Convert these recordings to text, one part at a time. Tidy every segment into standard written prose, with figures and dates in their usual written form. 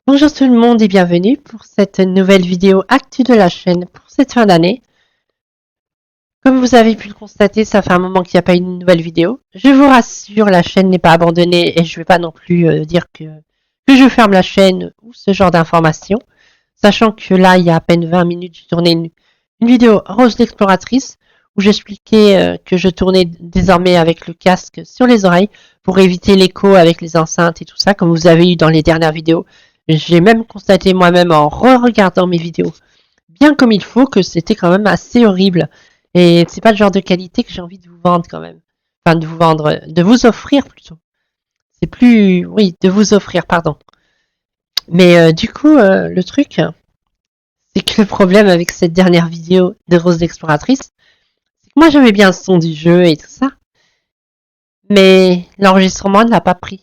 Bonjour tout le monde et bienvenue pour cette nouvelle vidéo actu de la chaîne pour cette fin d'année. Comme vous avez pu le constater, ça fait un moment qu'il n'y a pas eu une nouvelle vidéo. Je vous rassure, la chaîne n'est pas abandonnée et je ne vais pas non plus dire que je ferme la chaîne ou ce genre d'informations. Sachant que là, il y a à peine 20 minutes, j'ai tourné une vidéo Rose l'exploratrice où j'expliquais que je tournais désormais avec le casque sur les oreilles pour éviter l'écho avec les enceintes et tout ça, comme vous avez eu dans les dernières vidéos. J'ai même constaté moi-même en re-regardant mes vidéos, bien comme il faut, que c'était quand même assez horrible. Et c'est pas le genre de qualité que j'ai envie de vous vendre quand même. Enfin, de vous vendre, de vous offrir plutôt. C'est plus, oui, de vous offrir, pardon. Mais du coup, le truc, c'est que le problème avec cette dernière vidéo de Rose l'exploratrice, c'est que moi j'aimais bien le son du jeu et tout ça, mais l'enregistrement ne l'a pas pris.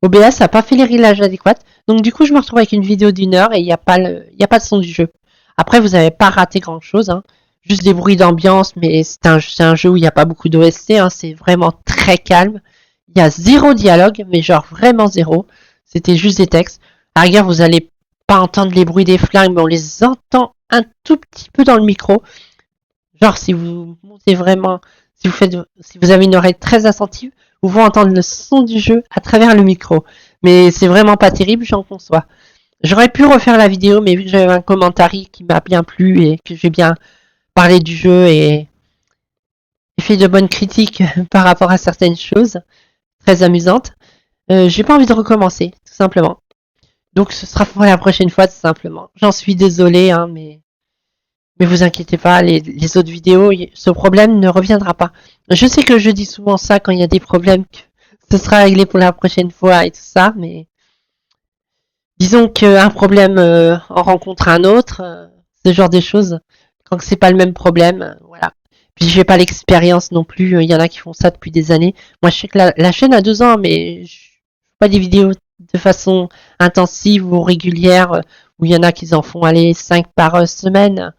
OBS n'a pas fait les réglages adéquats, donc du coup je me retrouve avec une vidéo d'1 heure et il n'y a pas de son du jeu. Après vous n'avez pas raté grand chose, hein. Juste des bruits d'ambiance, mais c'est un jeu où il n'y a pas beaucoup d'OST, hein. C'est vraiment très calme. Il y a zéro dialogue, mais genre vraiment zéro. C'était juste des textes. À la rigueur, vous allez pas entendre les bruits des flingues, mais on les entend un tout petit peu dans le micro. Genre si vous montez vraiment, si vous avez une oreille très attentive, vous pouvez entendre le son du jeu à travers le micro. Mais c'est vraiment pas terrible, j'en conçois. J'aurais pu refaire la vidéo, mais vu que j'avais un commentaire qui m'a bien plu et que j'ai bien parlé du jeu et fait de bonnes critiques par rapport à certaines choses très amusantes, j'ai pas envie de recommencer, tout simplement. Donc ce sera pour la prochaine fois, tout simplement. J'en suis désolée, hein, mais vous inquiétez pas, les autres vidéos, ce problème ne reviendra pas. Je sais que je dis souvent ça quand il y a des problèmes, que ce sera réglé pour la prochaine fois et tout ça, mais disons qu'un problème en rencontre un autre, ce genre de choses, quand c'est pas le même problème, voilà. Puis j'ai pas l'expérience non plus, il y en a qui font ça depuis des années. Moi je sais que la chaîne a 2 ans, mais je fais pas des vidéos de façon intensive ou régulière, où il y en a qui en font aller 5 par semaine.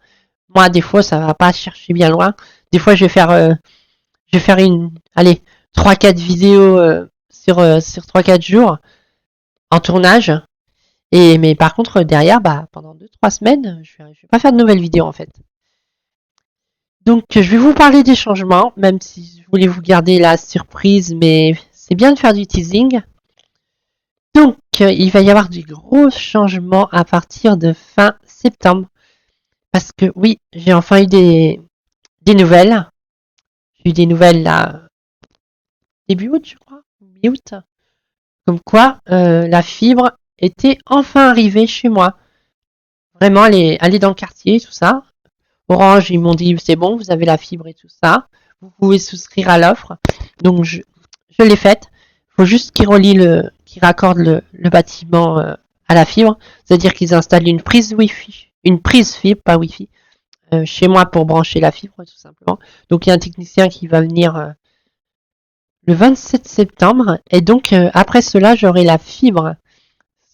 Moi, des fois, ça va pas chercher bien loin. Des fois, je vais faire allez, 3 4 vidéos sur 3 4 jours en tournage. Mais par contre, derrière, bah, pendant 2 3 semaines, je vais pas faire de nouvelles vidéos, en fait. Donc, je vais vous parler des changements, même si je voulais vous garder la surprise, mais c'est bien de faire du teasing. Donc, il va y avoir du gros changements à partir de fin septembre. Parce que oui, j'ai enfin eu des nouvelles. J'ai eu des nouvelles là, début août, je crois, mi-août, comme quoi la fibre était enfin arrivée chez moi. Vraiment, elle est dans le quartier, tout ça. Orange, ils m'ont dit c'est bon, vous avez la fibre et tout ça. Vous pouvez souscrire à l'offre. Donc je l'ai faite. Il faut juste qu'ils raccordent le bâtiment à la fibre. C'est-à-dire qu'ils installent une prise Wi-Fi, une prise fibre, pas Wi-Fi, chez moi pour brancher la fibre, tout simplement. Donc il y a un technicien qui va venir le 27 septembre. Et donc, après cela, j'aurai la fibre.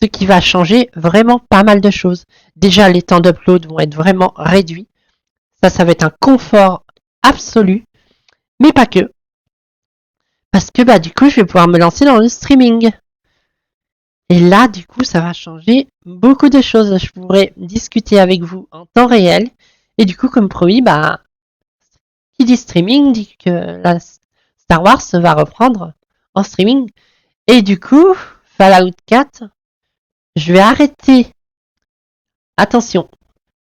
Ce qui va changer vraiment pas mal de choses. Déjà, les temps d'upload vont être vraiment réduits. Ça va être un confort absolu. Mais pas que. Parce que, bah, du coup, je vais pouvoir me lancer dans le streaming. Et là, du coup, ça va changer beaucoup de choses. Je pourrai discuter avec vous en temps réel. Et du coup, comme promis, bah, qui dit streaming dit que la Star Wars va reprendre en streaming. Et du coup, Fallout 4, je vais arrêter. Attention,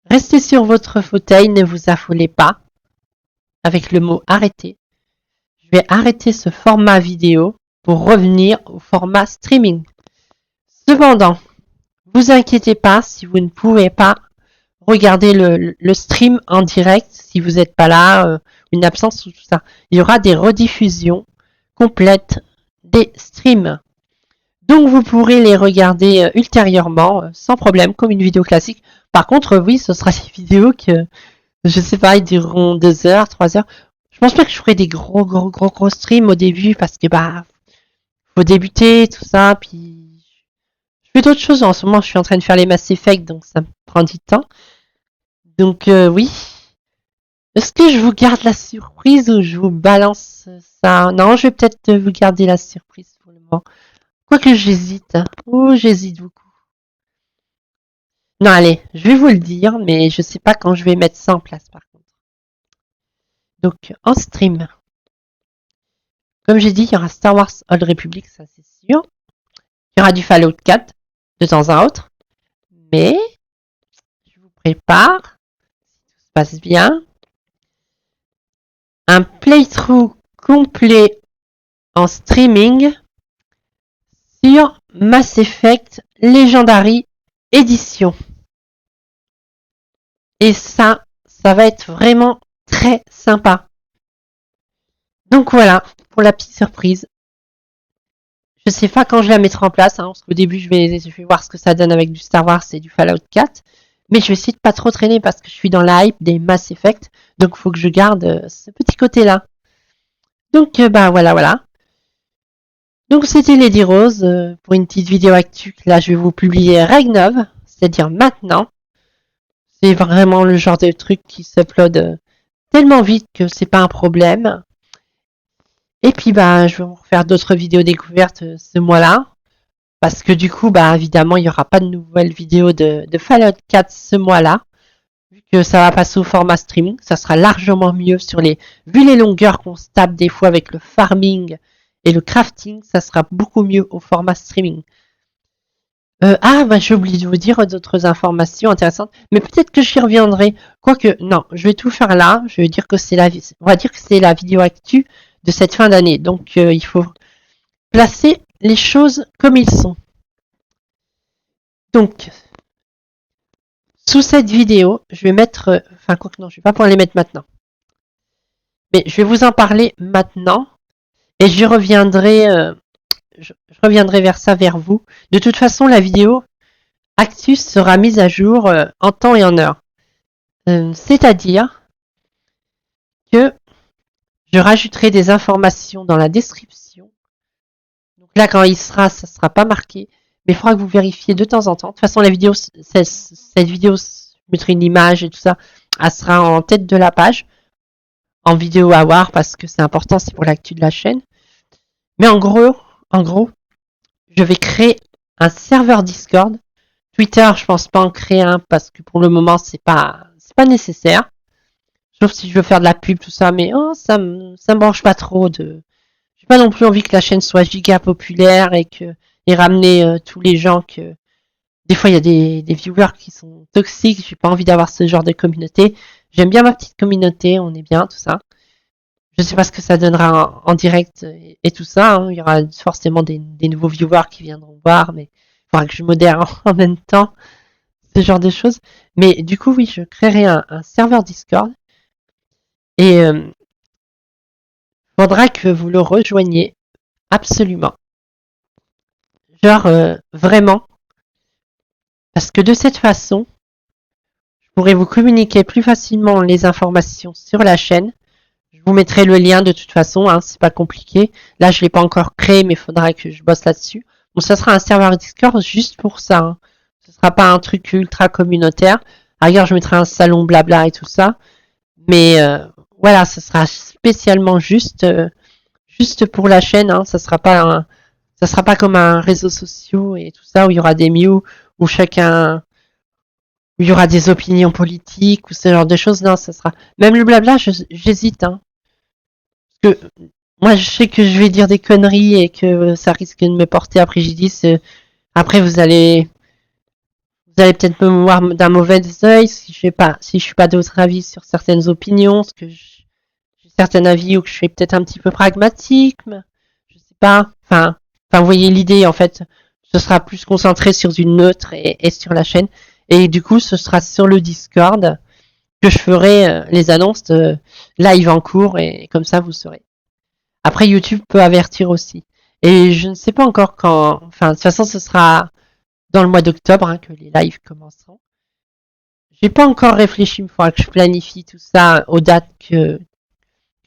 restez sur votre fauteuil, ne vous affolez pas avec le mot arrêter. Je vais arrêter ce format vidéo pour revenir au format streaming. Cependant, vous inquiétez pas si vous ne pouvez pas regarder le stream en direct, si vous n'êtes pas là, une absence ou tout ça. Il y aura des rediffusions complètes des streams. Donc vous pourrez les regarder ultérieurement sans problème comme une vidéo classique. Par contre, oui, ce sera des vidéos que je sais pas, ils dureront 2 heures, 3 heures. Je pense pas que je ferai des gros streams au début parce que bah faut débuter tout ça. Puis je fais d'autres choses en ce moment. Je suis en train de faire les Mass Effect, donc ça me prend du temps. Donc oui. Est-ce que je vous garde la surprise ou je vous balance ça? Non, je vais peut-être vous garder la surprise pour le moment. Quoique j'hésite. Oh, j'hésite beaucoup. Non, allez, je vais vous le dire, mais je sais pas quand je vais mettre ça en place par contre. Donc, en stream, comme j'ai dit, il y aura Star Wars Old Republic, ça c'est sûr. Il y aura du Fallout 4 de temps à autre. Mais, je vous prépare, si tout se passe bien, un playthrough complet en streaming sur Mass Effect Legendary Edition. Et ça va être vraiment très sympa. Donc voilà, pour la petite surprise. Je sais pas quand je la mettrai en place, hein, parce qu'au début je vais voir ce que ça donne avec du Star Wars et du Fallout 4. Mais je vais essayer de pas trop traîner parce que je suis dans la hype des Mass Effect. Donc il faut que je garde ce petit côté-là. Donc bah voilà. Donc c'était Lady Rose pour une petite vidéo actu. Là je vais vous publier règle 9, c'est-à-dire maintenant. C'est vraiment le genre de truc qui s'upload tellement vite que c'est pas un problème. Et puis bah je vais vous refaire d'autres vidéos découvertes ce mois-là. Parce que du coup, bah évidemment, il n'y aura pas de nouvelles vidéos de Fallout 4 ce mois-là. Vu que ça va passer au format streaming, ça sera largement mieux vu les longueurs qu'on se tape des fois avec le farming et le crafting, ça sera beaucoup mieux au format streaming. Bah j'ai oublié de vous dire d'autres informations intéressantes, mais peut-être que j'y reviendrai. Quoique, non, je vais tout faire là. Je vais dire que on va dire que c'est la vidéo actu de cette fin d'année. Donc il faut placer les choses comme ils sont. Donc, sous cette vidéo, je vais mettre, enfin quoi que non, je vais pas pouvoir les mettre maintenant. Mais je vais vous en parler maintenant et je reviendrai vers vous. De toute façon, la vidéo Actus sera mise à jour en temps et en heure. C'est-à-dire que je rajouterai des informations dans la description. Donc là, quand ça sera pas marqué, mais il faudra que vous vérifiez de temps en temps. De toute façon, cette vidéo, je mettrai une image et tout ça, elle sera en tête de la page. En vidéo à voir parce que c'est important, c'est pour l'actu de la chaîne. Mais en gros, je vais créer un serveur Discord. Twitter, je pense pas en créer un parce que pour le moment, c'est pas nécessaire. Sauf si je veux faire de la pub, tout ça, mais ça me branche pas trop j'ai pas non plus envie que la chaîne soit giga populaire et ramener tous les gens des fois il y a des viewers qui sont toxiques, j'ai pas envie d'avoir ce genre de communauté. J'aime bien ma petite communauté, on est bien, tout ça. Je sais pas ce que ça donnera en direct et tout ça. Hein. Il y aura forcément des nouveaux viewers qui viendront voir, mais il faudra que je modère en même temps ce genre de choses. Mais du coup, oui, je créerai un serveur Discord et faudra que vous le rejoigniez absolument. Genre vraiment, parce que de cette façon, je pourrai vous communiquer plus facilement les informations sur la chaîne. Je vous mettrai le lien de toute façon, hein, c'est pas compliqué. Là, je l'ai pas encore créé, mais il faudra que je bosse là-dessus. Bon, ça sera un serveur Discord juste pour ça. Hein. Ce sera pas un truc ultra communautaire. Ailleurs, je mettrai un salon blabla et tout ça. Mais voilà, ce sera spécialement juste pour la chaîne. Hein. Ça sera pas comme un réseau social et tout ça où il y aura des mews où où il y aura des opinions politiques ou ce genre de choses. Non, ça sera même le blabla. J'hésite. Hein. Parce que moi, je sais que je vais dire des conneries et que ça risque de me porter à préjudice. Après, vous allez peut-être me voir d'un mauvais œil si je suis pas d'autre avis sur certaines opinions, parce que j'ai certains avis ou que je suis peut-être un petit peu pragmatique. Mais je sais pas. Vous voyez l'idée en fait. Ce sera plus concentré sur une neutre et sur la chaîne. Et du coup, ce sera sur le Discord que je ferai les annonces live en cours et comme ça vous saurez. Après, YouTube peut avertir aussi. Et je ne sais pas encore quand. Enfin, de toute façon, ce sera dans le mois d'octobre hein, que les lives commenceront. J'ai pas encore réfléchi, il faudra que je planifie tout ça aux dates que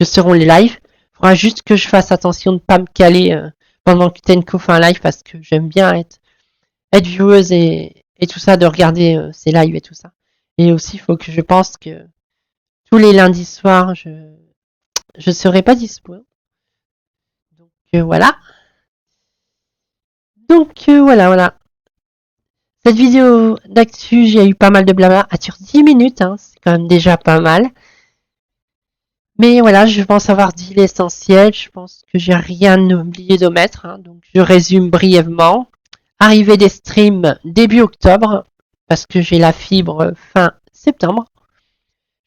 seront les lives. Il faudra juste que je fasse attention de ne pas me caler pendant que Tenko fait un live parce que j'aime bien être joueuse et tout ça, de regarder ses lives et tout ça. Et aussi, il faut que je pense que tous les lundis soirs, je serai pas dispo. Donc voilà. Donc voilà. Cette vidéo d'actu, j'ai eu pas mal de blabla. Elle dure 10 minutes, hein, c'est quand même déjà pas mal. Mais voilà, je pense avoir dit l'essentiel. Je pense que j'ai rien oublié d'omettre. Hein, donc je résume brièvement. Arrivée des streams début octobre, parce que j'ai la fibre fin septembre.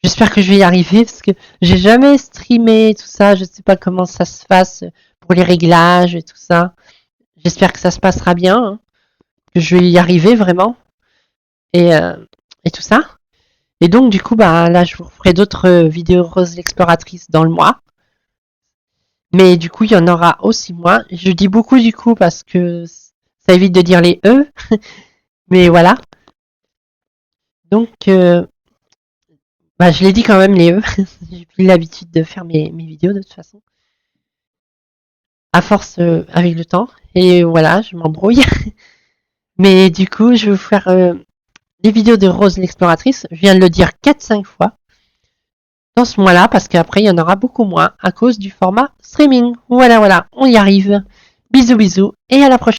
J'espère que je vais y arriver, parce que j'ai jamais streamé tout ça. Je sais pas comment ça se passe pour les réglages et tout ça. J'espère que ça se passera bien, hein, que je vais y arriver vraiment. Et, euh, et tout ça. Et donc, du coup, bah, là, je vous ferai d'autres vidéos Rose l'exploratrice dans le mois. Mais du coup, il y en aura aussi moins. Je dis beaucoup du coup parce que ça évite de dire les E. Mais voilà. Donc, bah, je l'ai dit quand même les E. J'ai plus l'habitude de faire mes vidéos de toute façon. À force avec le temps. Et voilà, je m'embrouille. Mais du coup, je vais vous faire des vidéos de Rose l'exploratrice. Je viens de le dire 4-5 fois. Dans ce mois-là, parce qu'après, il y en aura beaucoup moins à cause du format streaming. Voilà, voilà, on y arrive. Bisous, bisous, et à la prochaine.